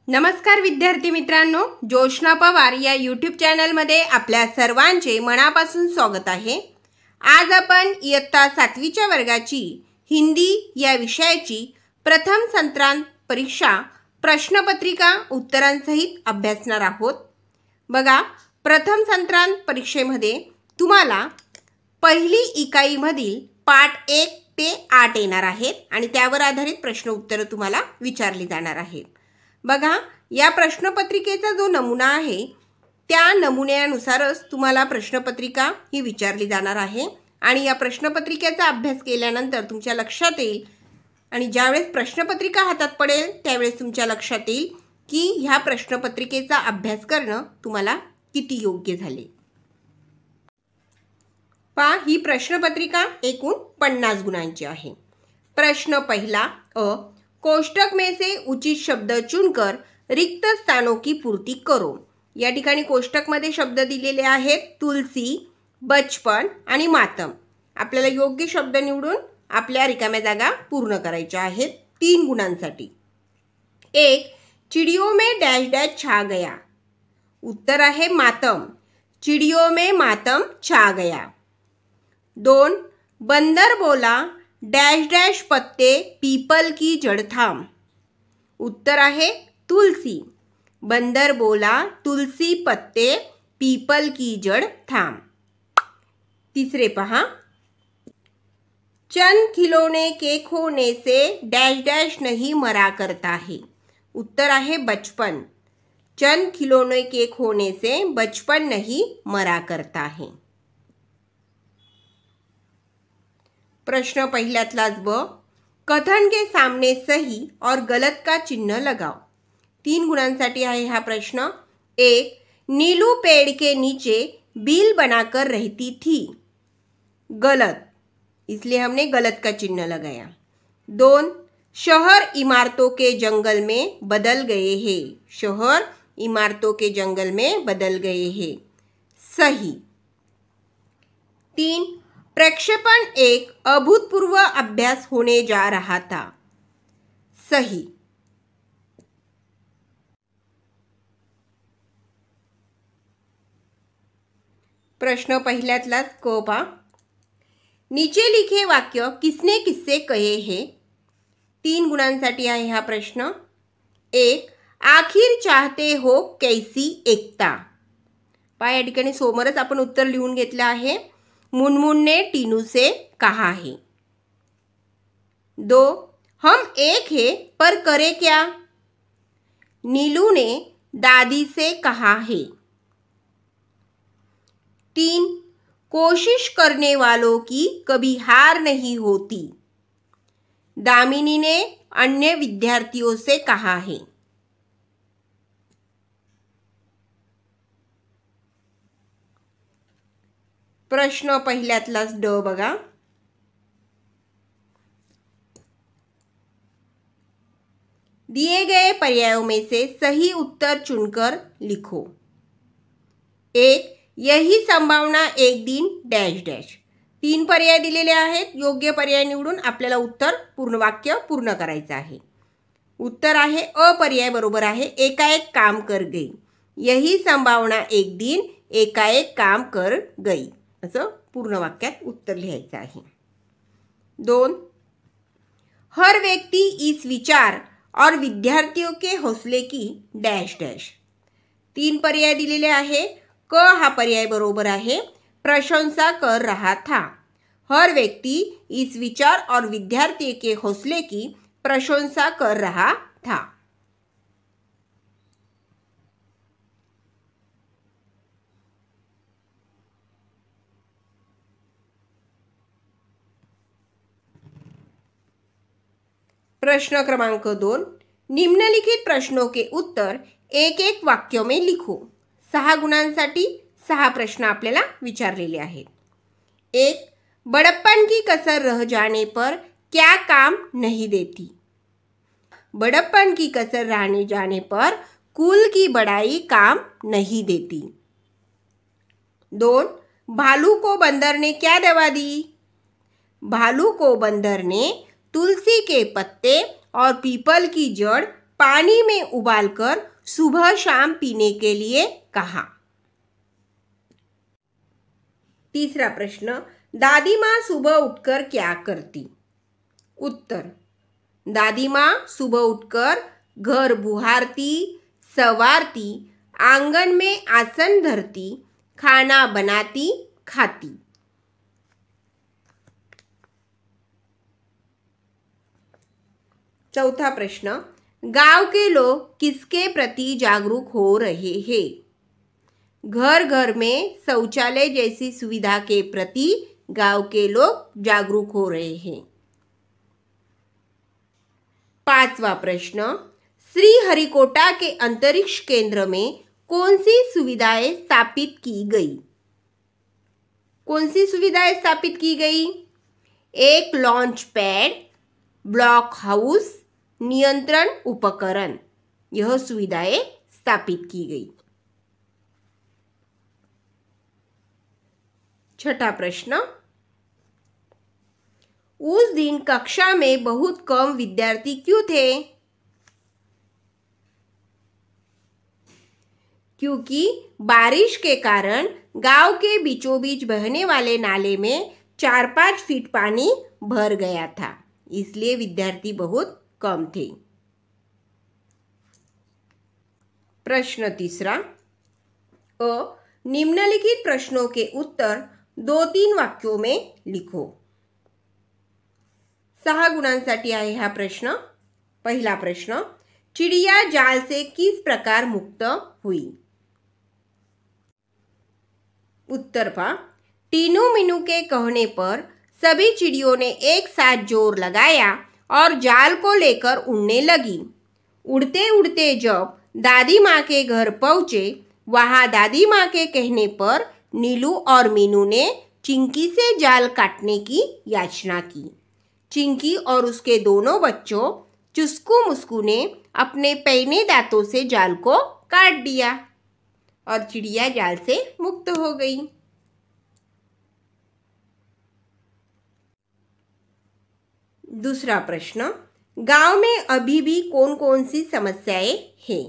नमस्कार विद्यार्थी मित्रांनो, जोशना पवार या यूट्यूब चॅनलमध्ये आपल्या सर्वांचे मनापासून स्वागत आहे। आज आपण इयत्ता 7वीच्या वर्गाची हिंदी या विषयाची प्रथम सत्रांत परीक्षा प्रश्नपत्रिका उत्तरांसहित अभ्यासणार आहोत। बघा, प्रथम सत्रांत परीक्षेमध्ये तुम्हाला पहिली इकाईमधील पाठ 1 ते 8 येणार आहेत आणि त्यावर आधारित प्रश्न उत्तर तुम्हाला विचारली जाणार आहेत। बघा, या प्रश्नपत्रिकेचा जो नमुना आहे त्या नमुन्यानुसारच तुम्हाला प्रश्नपत्रिका ही विचारली जाणार आहे आणि या प्रश्नपत्रिकेचा अभ्यास केल्यानंतर तुमच्या लक्षात येईल आणि ज्यावेळेस प्रश्नपत्रिका हातात पडेल त्यावेळेस तुमच्या लक्षात येईल की ह्या प्रश्नपत्रिकेचा अभ्यास करणं तुम्हाला किती योग्य झाले। पहा, ही प्रश्नपत्रिका एकूण 50 गुणांची आहे। प्रश्न पहिला अ, कोष्टक में से उचित शब्द चुनकर रिक्त स्थानों की पूर्ति करो। या ठिकाणी कोष्टक मध्ये शब्द दिलेले आहेत तुलसी, बचपन आणि मातम। आपल्याला योग्य शब्द निवडून आपल्या रिकाम्या जागा पूर्ण करायच्या आहेत 3 गुणांसाठी। 1, चिड़ियों में डैश डैश छा गया। उत्तर आहे मातम। चिड़ियों में मातम छा गया। 2, बंदर बोला डैश डैश पत्ते पीपल की जड़ थाम। उत्तर आहे तुलसी। बंदर बोला तुलसी पत्ते पीपल की जड़ थाम। तीसरे पहा, चंद खिलौने के खोने से डैश डैश नहीं मरा करता है। उत्तर आहे बचपन। चंद खिलौने के खोने से बचपन नहीं मरा करता है। प्रश्न पहिल्यातलाच ब, कथन के सामने सही और गलत का चिन्ह लगाओ। 3 गुणांसाठी आहे हा प्रश्न। 1, नीलू पेड़ के नीचे बिल बनाकर रहती थी। गलत, इसलिए हमने गलत का चिन्ह लगाया। 2, शहर इमारतों के जंगल में बदल गए हैं। शहर इमारतों के जंगल में बदल गए हैं। सही। 3, प्रक्षेपण एक अभूतपूर्व अभ्यास होने जा रहा था। सही। प्रश्न पहिल्यातलाच क पहा, नीचे लिखे वाक्य किसने किससे कहे हैं। 3 गुणांसाठी आहे हा प्रश्न। 1, आखिर चाहते हो कैसी एकता। पहा, या ठिकाणी समोरच आपण उत्तर लिहून घेतलं आहे। मुनमुन ने टीनू से कहा है। 2, हम एक है पर करे क्या। नीलू ने दादी से कहा है। 3, कोशिश करने वालों की कभी हार नहीं होती। दामिनी ने अन्य विद्यार्थियों से कहा है। प्रश्न पहिल्यातलाच ड बघा, दिए गए पर्यायों में से सही उत्तर चुनकर लिखो। 1, यही संभावना एक दिन डैश डैश। 3 पर्याय दिलेले आहेत। योग्य पर्याय निवडून आपल्याला उत्तर पूर्ण वाक्य पूर्ण करायचं आहे। उत्तर आहे अ पर्याय बरोबर आहे, एकाएक काम कर गई। यही संभावना एक दिन एकाएक काम कर गई असं पूर्ण वाक्यात उत्तर लिहायचं आहे। 2, हर व्यक्ति इस विचार और विद्यार्थियों के हौसले की डैश डैश। 3 पर्याय दिलेले आहे। क हा पर्याय बरोबर आहे, प्रशंसा कर रहा था। हर व्यक्ति इस विचार और विद्यार्थी के हौसले की प्रशंसा कर रहा था। प्रश्न क्रमांक 2, निम्नलिखित प्रश्नों के उत्तर एक एक वाक्यों में लिखो। 6 गुणांसाठी 6 प्रश्न आपल्याला विचारलेले आहेत। 1, बड़प्पन की कसर रह जाने पर क्या काम नहीं देती। बड़प्पन की कसर रहने जाने पर कुल की बड़ाई काम नहीं देती। 2, भालू को बंदर ने क्या दवा दी। भालू को बंदर ने तुलसी के पत्ते और पीपल की जड़ पानी में उबालकर सुबह शाम पीने के लिए कहा। तीसरा प्रश्न, दादी माँ सुबह उठकर क्या करती? उत्तर, दादी माँ सुबह उठकर घर बुहारती, संवारती, आंगन में आसन धरती, खाना बनाती, खाती। चौथा प्रश्न, गांव के लोग किसके प्रति जागरूक हो रहे हैं? घर घर में शौचालय जैसी सुविधा के प्रति गांव के लोग जागरूक हो रहे हैं। पांचवा प्रश्न, श्रीहरिकोटा के अंतरिक्ष केंद्र में कौन सी सुविधाएं स्थापित की गई? कौन सी सुविधाएं स्थापित की गई? एक लॉन्च पैड, ब्लॉक हाउस, नियंत्रण उपकरण, यह सुविधाएं स्थापित की गई। छठा प्रश्न, उस दिन कक्षा में बहुत कम विद्यार्थी क्यों थे? क्योंकि बारिश के कारण गांव के बीचों बीच बहने वाले नाले में 4-5 फीट पानी भर गया था, इसलिए विद्यार्थी बहुत कम थे। प्रश्न तीसरा, निम्नलिखित प्रश्नों के उत्तर 2-3 वाक्यों में लिखो। 6 गुणांसाठी आहे हा प्रश्न। पहिला प्रश्न, चिड़िया जाल से किस प्रकार मुक्त हुई? उत्तर पा, टीनू मीनू के कहने पर सभी चिड़ियों ने एक साथ जोर लगाया और जाल को लेकर उड़ने लगी। उड़ते उड़ते जब दादी माँ के घर पहुँचे, वहाँ दादी माँ के कहने पर नीलू और मीनू ने चिंकी से जाल काटने की याचना की। चिंकी और उसके दोनों बच्चों चुस्कू मुस्कू ने अपने पैने दांतों से जाल को काट दिया और चिड़िया जाल से मुक्त हो गई। दूसरा प्रश्न, गांव में अभी भी कौन कौन सी समस्याएं हैं?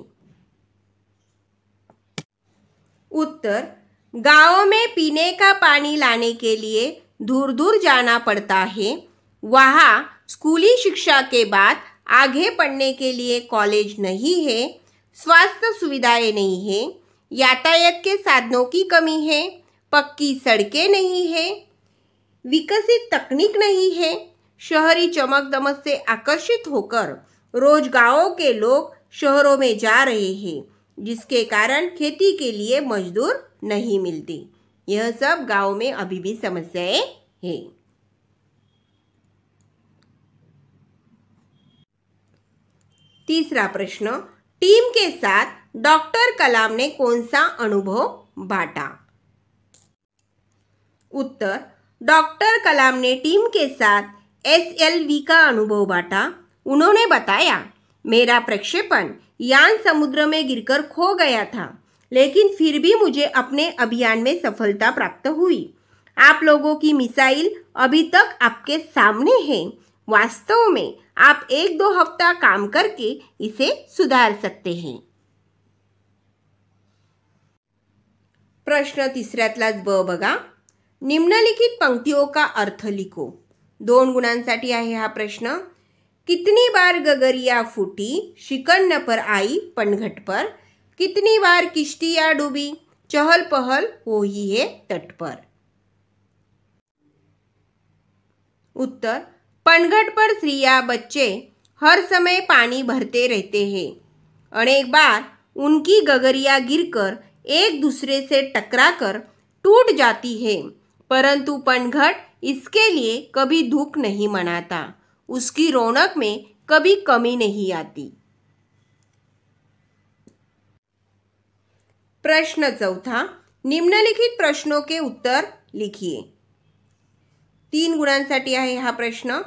उत्तर, गांव में पीने का पानी लाने के लिए दूर दूर जाना पड़ता है। वहाँ स्कूली शिक्षा के बाद आगे पढ़ने के लिए कॉलेज नहीं है, स्वास्थ्य सुविधाएं नहीं है, यातायात के साधनों की कमी है, पक्की सड़कें नहीं है, विकसित तकनीक नहीं है। शहरी चमक दमक से आकर्षित होकर रोज गांवों के लोग शहरों में जा रहे हैं, जिसके कारण खेती के लिए मजदूर नहीं मिलते। यह सब गांव में अभी भी समस्याएं हैं। तीसरा प्रश्न, टीम के साथ डॉक्टर कलाम ने कौन सा अनुभव बांटा? उत्तर, डॉक्टर कलाम ने टीम के साथ SLV का अनुभव बांटा। उन्होंने बताया, मेरा प्रक्षेपण यान समुद्र में गिरकर खो गया था, लेकिन फिर भी मुझे अपने अभियान में सफलता प्राप्त हुई। आप लोगों की मिसाइल अभी तक आपके सामने है। वास्तव में आप 1-2 हफ्ता काम करके इसे सुधार सकते हैं। प्रश्न तिसऱ्यातलाच ब बघा, निम्नलिखित पंक्तियों का अर्थ लिखो। 2 गुणांसाठी आहे हा प्रश्न। कितनी बार गगरिया फूटी, शिकन न पर आई पनघट पर। कितनी बार किश्तियाँ डूबी, चहल पहल हो ही है तट पर। उत्तर, पनघट पर स्त्रियां बच्चे हर समय पानी भरते रहते हैं। अनेक बार उनकी गगरिया गिरकर एक दूसरे से टकराकर टूट जाती है, परंतु पनघट इसके लिए कभी दुख नहीं मनाता। उसकी रौनक में कभी कमी नहीं आती। प्रश्न चौथा, निम्नलिखित प्रश्नों के उत्तर लिखिए। 3 गुणांसाठी आहे हा प्रश्न।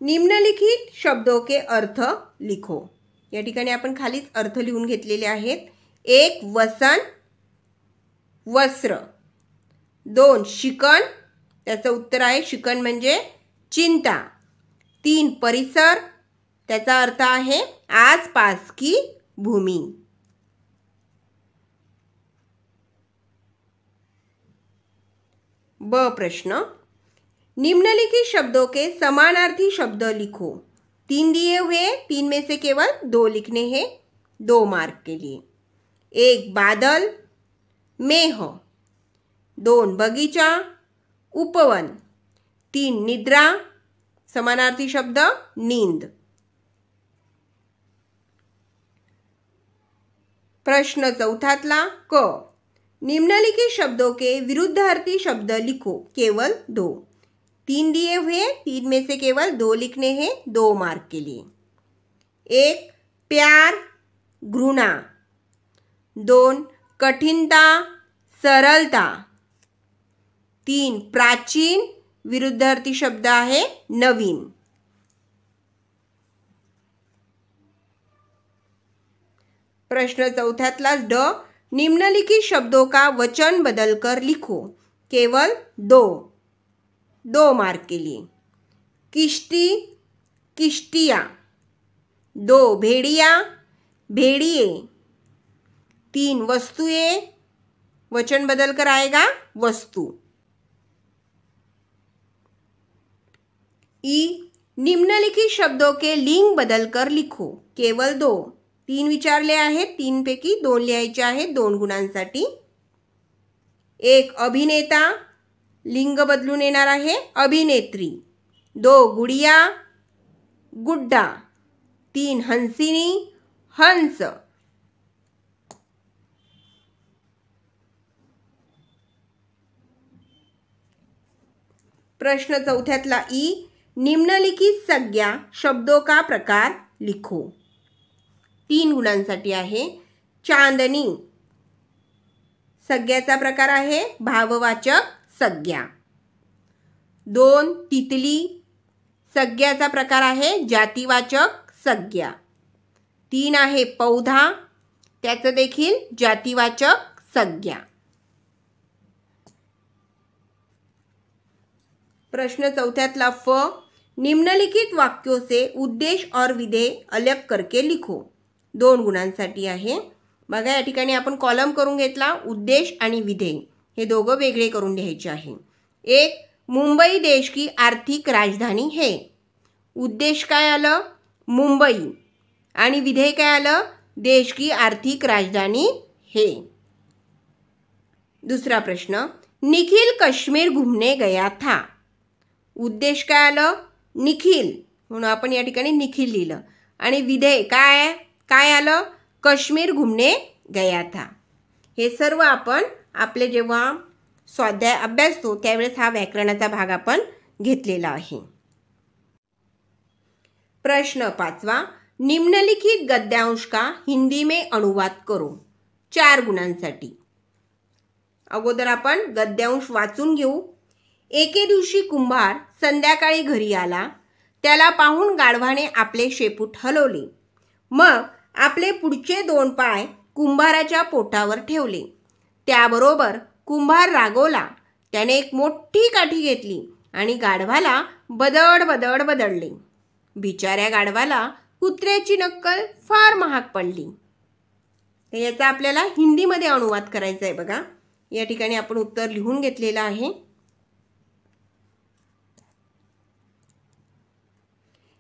निम्नलिखित शब्दों के अर्थ लिखो। या ठिकाणी आपण खालीच अर्थ लिहून घेतलेले आहेत। 1 वसन, वस्त्र। 2 शिकन, त्याचं उत्तर आहे शिकन म्हणजे चिंता। 3 परिसर, त्याचा अर्थ आहे आसपास की भूमि। ब प्रश्न, निम्नलिखित शब्दों के समानार्थी शब्द लिखो। 3 दिए हुए, 3 में से केवल 2 लिखने हैं, 2 मार्क के लिए। 1 बादल, मेघ, 2 बगीचा, उपवन, 3 निद्रा, समानार्थी शब्द नींद। प्रश्न चौथातला क, निम्नलिखित शब्दों के विरुद्धार्थी शब्द लिखो, केवल 2। 3 दिए हुए, 3 में से केवल 2 लिखने हैं, 2 मार्क के लिए। 1 प्यार, घृणा, 2 कठिनता, सरलता, 3 प्राचीन, विरुद्धार्थी शब्द आहे नवीन। प्रश्न चौथ्यातला ड, निम्नलिखित शब्दों का वचन बदलकर लिखो, केवल 2 मार्क के लिए। किश्ती, किश्तियाँ, 2 भेड़िया, भेड़िए, 3 वस्तुएं, वचन बदलकर आएगा वस्तु। ई, निम्नलिखित शब्दों के लिंग बदलकर लिखो, केवल 2। 3 विचारले आहेत, 3 पैकी 2 लिहायचे आहेत 2 गुणांसाठी। 1 अभिनेता, लिंग बदलून येणार आहे अभिनेत्री। 2 गुडिया, गुड्डा, 3 हंसिनी, हंस। प्रश्न चौथ्यातला ई, निम्नलिखित संज्ञा शब्दों का प्रकार लिखो, 3 गुणांसाठी आहे। चांदनी, संज्ञाचा प्रकार आहे भाववाचक संज्ञा। 2 तितली, संज्ञाचा प्रकार आहे जातिवाचक संज्ञा। 3 आहे पौधा, त्याचं देखील जातिवाचक संज्ञा। प्रश्न चौथ्यातला फ, निम्नलिखित वाक्यों से उद्देश और विधेय अलग करके लिखो, 2 गुणांसाठी आहे। बघा या ठिकाणी आपण कॉलम करून घेतला, उद्देश आणि विधेय हे दोघं वेगळे करून लिहायचे आहे। 1 मुंबई देश की आर्थिक राजधानी है, उद्देश काय आलं मुंबई आणि विधेय काय आलं देश की आर्थिक राजधानी है। दूसरा प्रश्न, निखिल कश्मीर घूमने गया था, उद्देश काय आलं निखिल, म्हणून आपण या ठिकाणी निखिल लिहिलं आणि विधेय काय आलं कश्मीर घूमने गया था। हे सर्व आपण आपले जेव्हा स्वाध्याय अभ्यासतो त्यावेळेस हा व्याकरणाचा भाग आपण घेतलेला आहे। प्रश्न 5वां, निम्नलिखित गद्यांश का हिंदी में अनुवाद करो, 4 गुणांसाठी। अगोदर आपण गद्यांश वाचून घेऊ। एके दिवशी कुंभार संध्याकाळी घरी आला, त्याला पाहून गाढवाने आपले शेपूट हलवले, मग आपले पुढचे 2 पाय कुंभाराच्या पोटावर ठेवले। त्याबरोबर कुंभार रागवला, त्याने एक मोठी काठी घेतली आणि गाढवाला बदड बदड बदडले। बिचाऱ्या गाढवाला कुत्र्याची नक्कल फार महाग पडली। तर याचा आपल्याला हिंदीमध्ये अनुवाद करायचा आहे बघा। या ठिकाणी आपण उत्तर लिहून घेतलेलं आहे।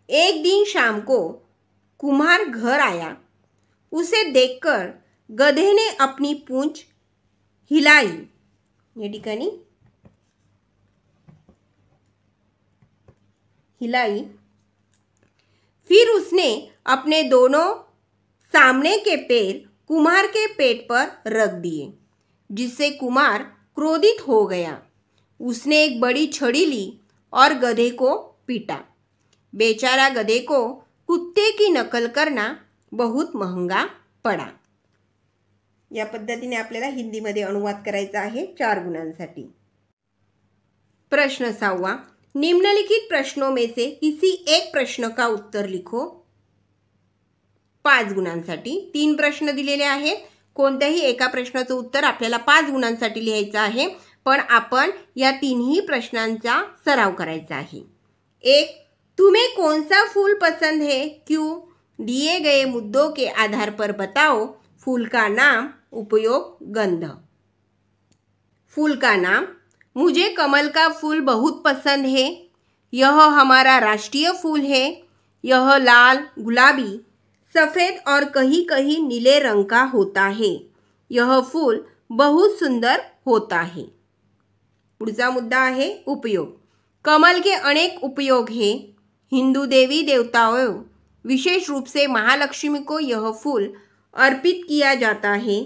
एक दिन शाम को कुम्हार घर आया, उसे देखकर गधे ने अपनी पूंछ हिलाई, ये ठिकाणी हिलाई, फिर उसने अपने दोनों सामने के पैर कुम्हार के पेट पर रख दिए, जिससे कुम्हार क्रोधित हो गया। उसने एक बड़ी छड़ी ली और गधे को पीटा। बेचारा गधे को कुत्ते की नकल करना बहुत महंगा पड़ा। या पद्धतीने आपल्याला हिंदीमध्ये अनुवाद करायचा आहे 4 गुणांसाठी। प्रश्न 6वां, निम्नलिखित प्रश्नों में से किसी एक प्रश्न का उत्तर लिखो, 5 गुणांसाठी। 3 प्रश्न दिलेले आहेत, कोणत्याही एका प्रश्नाचं उत्तर आपल्याला 5 गुणांसाठी लिहायचं आहे, पण आपण या 3ही प्रश्नांचा सराव करायचा आहे। 1 तुम्हें कौन सा फूल पसंद है, क्यों? दिए गए मुद्दों के आधार पर बताओ। फूल का नाम, उपयोग, गंध। फूल का नाम, मुझे कमल का फूल बहुत पसंद है। यह हमारा राष्ट्रीय फूल है। यह लाल, गुलाबी, सफ़ेद और कहीं कहीं नीले रंग का होता है। यह फूल बहुत सुंदर होता है। पुढचा मुद्दा आहे उपयोग। कमल के अनेक उपयोग हैं। हिंदू देवी देवताओं, विशेष रूप से महालक्ष्मी को यह फूल अर्पित किया जाता है।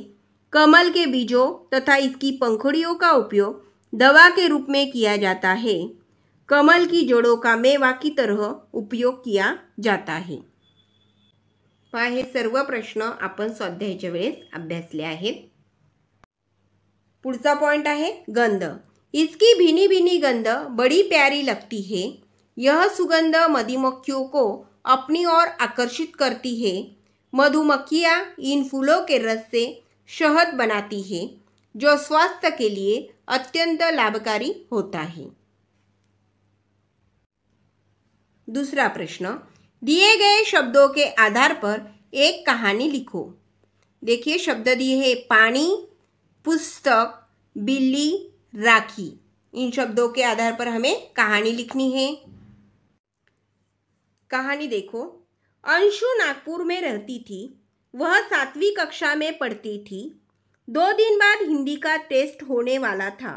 कमल के बीजों तथा इसकी पंखुड़ियों का उपयोग दवा के रूप में किया जाता है। कमल की जड़ों का मेवा की तरह उपयोग किया जाता है। हे सर्व प्रश्न आपण स्वाध्यायाच्या वेळेस अभ्यासले आहेत। पुढचा पॉइंट आहे गंध। इसकी भीनी भीनी गंध बड़ी प्यारी लगती है। यह सुगंध मधुमक्खियों को अपनी ओर आकर्षित करती है। मधुमक्खियाँ इन फूलों के रस से शहद बनाती है, जो स्वास्थ्य के लिए अत्यंत लाभकारी होता है। दूसरा प्रश्न, दिए गए शब्दों के आधार पर एक कहानी लिखो। देखिए शब्द दिए हैं पानी, पुस्तक, बिल्ली, राखी। इन शब्दों के आधार पर हमें कहानी लिखनी है। कहानी देखो। अंशु नागपुर में रहती थी। वह 7वीं कक्षा में पढ़ती थी। 2 दिन बाद हिंदी का टेस्ट होने वाला था।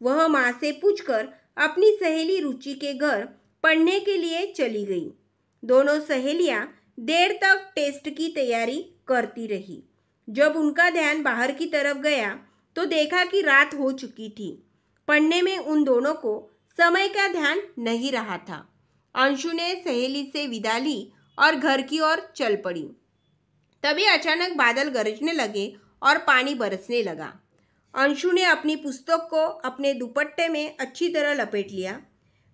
वह माँ से पूछकर अपनी सहेली रुचि के घर पढ़ने के लिए चली गई। दोनों सहेलियाँ देर तक टेस्ट की तैयारी करती रही। जब उनका ध्यान बाहर की तरफ गया तो देखा कि रात हो चुकी थी। पढ़ने में उन दोनों को समय का ध्यान नहीं रहा था। अंशु ने सहेली से विदा ली और घर की ओर चल पड़ी। तभी अचानक बादल गरजने लगे और पानी बरसने लगा। अंशु ने अपनी पुस्तक को अपने दुपट्टे में अच्छी तरह लपेट लिया।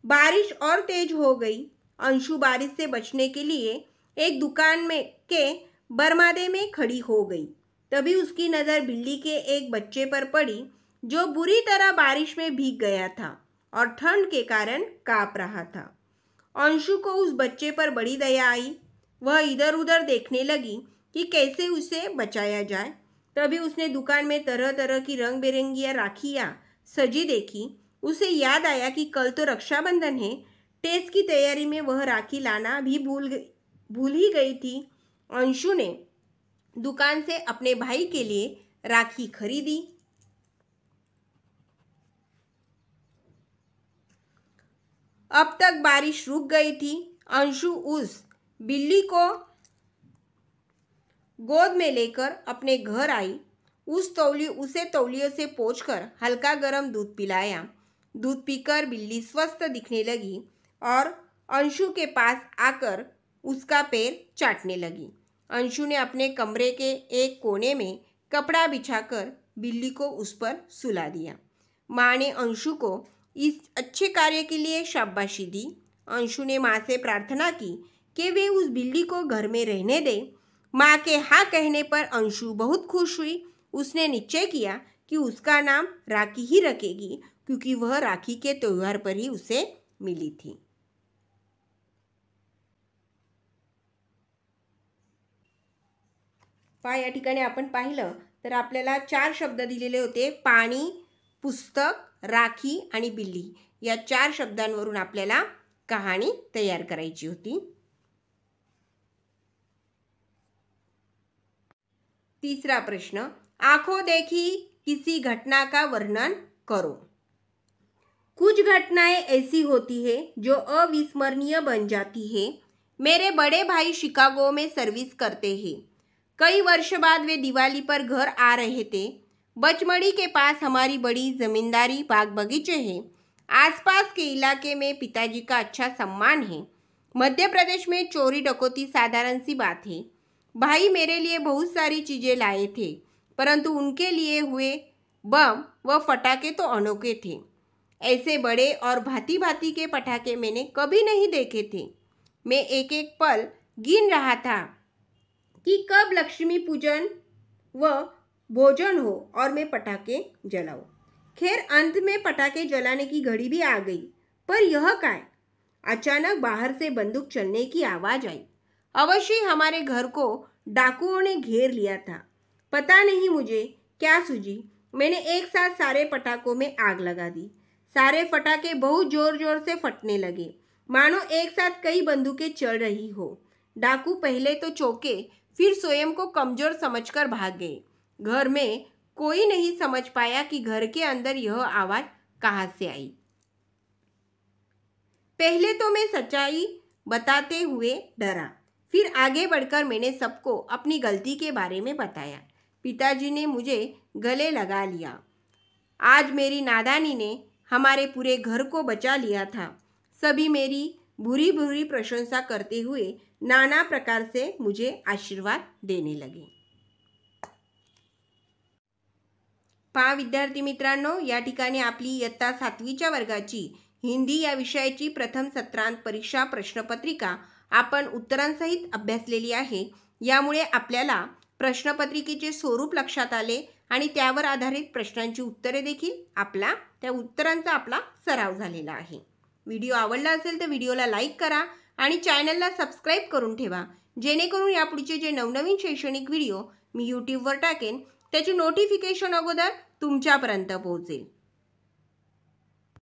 बारिश और तेज हो गई। अंशु बारिश से बचने के लिए एक दुकान में के बरमादे में खड़ी हो गई। तभी उसकी नज़र बिल्ली के एक बच्चे पर पड़ी, जो बुरी तरह बारिश में भीग गया था और ठंड के कारण काँप रहा था। अंशु को उस बच्चे पर बड़ी दया आई। वह इधर उधर देखने लगी कि कैसे उसे बचाया जाए। तभी उसने दुकान में तरह तरह की रंग बिरंगी राखियाँ सजी देखी। उसे याद आया कि कल तो रक्षाबंधन है। टेस्ट की तैयारी में वह राखी लाना भी भूल ही गई थी। अंशु ने दुकान से अपने भाई के लिए राखी खरीदी। अब तक बारिश रुक गई थी। अंशु उस बिल्ली को गोद में लेकर अपने घर आई। उसे तौलिए से पोंछकर हल्का गर्म दूध पिलाया। दूध पीकर बिल्ली स्वस्थ दिखने लगी और अंशु के पास आकर उसका पैर चाटने लगी। अंशु ने अपने कमरे के एक कोने में कपड़ा बिछाकर बिल्ली को उस पर सुला दिया। माँ ने अंशु को इस अच्छे कार्य के लिए शाबाशी दी। अंशु ने माँ से प्रार्थना की कि वे उस बिल्ली को घर में रहने दें। माँ के हाँ कहने पर अंशु बहुत खुश हुई। उसने निश्चय किया कि उसका नाम राखी ही रखेगी, क्योंकि वह राखी के त्योहार पर ही उसे मिली थी। या ठिकाणी आपण पाहिलं तर आपल्याला 4 शब्द दिलेले होते। पाणी, पुस्तक, राखी आणि बिल्ली। या 4 शब्दांवरून आपल्याला कहाणी तयार करायची होती। तीसरा प्रश्न, आंखों देखी किसी घटना का वर्णन करो। कुछ घटनाएं ऐसी होती है जो अविस्मरणीय बन जाती है। मेरे बड़े भाई शिकागो में सर्विस करते हैं। कई वर्ष बाद वे दिवाली पर घर आ रहे थे। बचमड़ी के पास हमारी बड़ी जमींदारी बाग बगीचे हैं। आसपास के इलाके में पिताजी का अच्छा सम्मान है। मध्य प्रदेश में चोरी डकैती साधारण सी बात है। भाई मेरे लिए बहुत सारी चीज़ें लाए थे, परंतु उनके लिए हुए बम व पटाखे तो अनोखे थे। ऐसे बड़े और भांति भांति के पटाखे मैंने कभी नहीं देखे थे। मैं एक एक पल गिन रहा था कि कब लक्ष्मी पूजन व भोजन हो और मैं पटाखे जलाऊं। खैर अंत में पटाखे जलाने की घड़ी भी आ गई। पर यह काय? अचानक बाहर से बंदूक चलने की आवाज़ आई। अवश्य हमारे घर को डाकुओं ने घेर लिया था। पता नहीं मुझे क्या सूझी, मैंने एक साथ सारे पटाखों में आग लगा दी। सारे पटाखे बहुत जोर जोर से फटने लगे, मानो एक साथ कई बंदूकें चल रही हो। डाकू पहले तो चौंके, फिर स्वयं को कमजोर समझकर भाग गए। घर में कोई नहीं समझ पाया कि घर के अंदर यह आवाज़ कहाँ से आई। पहले तो मैं सच्चाई बताते हुए डरा, फिर आगे बढ़कर मैंने सबको अपनी गलती के बारे में बताया। पिताजी ने मुझे गले लगा लिया। आज मेरी नादानी ने हमारे पूरे घर को बचा लिया था। सभी मेरी बुरी बुरी प्रशंसा करते हुए नाना प्रकार से मुझे आशीर्वाद देने लगे। पहा विद्यार्थी मित्रांनो, या ठिकाणी आपली इयत्ता 7वीच्या वर्गाची हिंदी या विषयाची प्रथम सत्रांत परीक्षा प्रश्नपत्रिका आपण उत्तरांसहित अभ्यासलेली आहे। यामुळे आपल्याला प्रश्नपत्रिकेचे स्वरूप लक्षात आले आणि त्यावर आधारित प्रश्नांची उत्तरे देखील त्या उत्तरांचा आपला सराव झालेला आहे। व्हिडिओ आवडला असेल तर व्हिडिओला लाईक करा आणि चॅनलला सबस्क्राईब करून ठेवा, जेणेकरून यापुढचे जे नवनवीन शैक्षणिक व्हिडिओ मी यूट्यूबवर टाकेन त्याची नोटिफिकेशन अगोदर तुमच्यापर्यंत पोहोचेल।